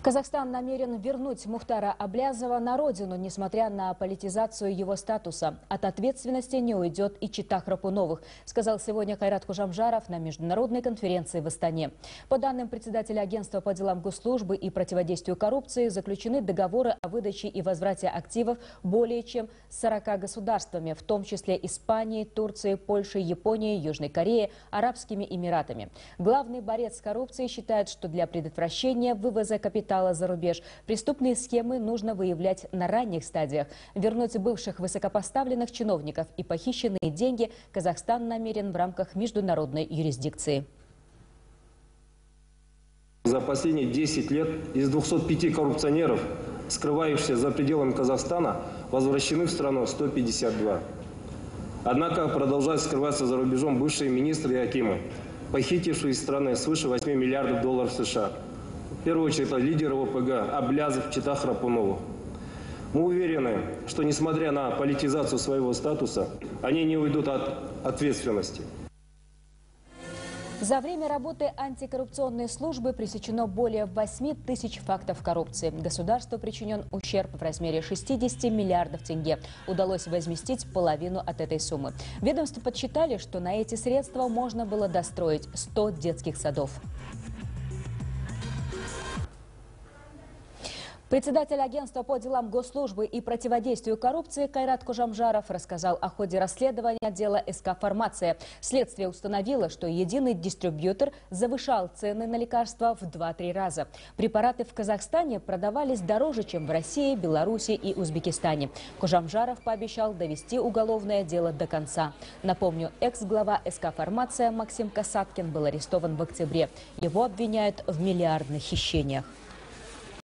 Казахстан намерен вернуть Мухтара Аблязова на родину, несмотря на политизацию его статуса. От ответственности не уйдет и чета Храпуновых, сказал сегодня Кайрат Кожамжаров на международной конференции в Астане. По данным председателя агентства по делам госслужбы и противодействию коррупции, заключены договоры о выдаче и возврате активов более чем с 40 государствами, в том числе Испанией, Турцией, Польшей, Японией, Южной Кореей, Арабскими Эмиратами. Главный борец с коррупцией считает, что для предотвращения вывоза капитала за рубеж преступные схемы нужно выявлять на ранних стадиях. Вернуть бывших высокопоставленных чиновников и похищенные деньги Казахстан намерен в рамках международной юрисдикции. За последние 10 лет из 205 коррупционеров, скрывающихся за пределами Казахстана, возвращены в страну 152. Однако продолжают скрываться за рубежом бывшие министры и акимы, похитившие из страны свыше 8 миллиардов долларов США. В первую очередь, это лидеры ОПГ Аблязов, чета Храпуновых. Мы уверены, что несмотря на политизацию своего статуса, они не уйдут от ответственности. За время работы антикоррупционной службы пресечено более 8 тысяч фактов коррупции. Государству причинен ущерб в размере 60 миллиардов тенге. Удалось возместить половину от этой суммы. Ведомства подсчитали, что на эти средства можно было достроить 100 детских садов. Председатель агентства по делам госслужбы и противодействию коррупции Кайрат Кожамжаров рассказал о ходе расследования дела СК «Фармация». Следствие установило, что единый дистрибьютор завышал цены на лекарства в 2-3 раза. Препараты в Казахстане продавались дороже, чем в России, Беларуси и Узбекистане. Кожамжаров пообещал довести уголовное дело до конца. Напомню, экс-глава СК «Фармация» Максим Касаткин был арестован в октябре. Его обвиняют в миллиардных хищениях.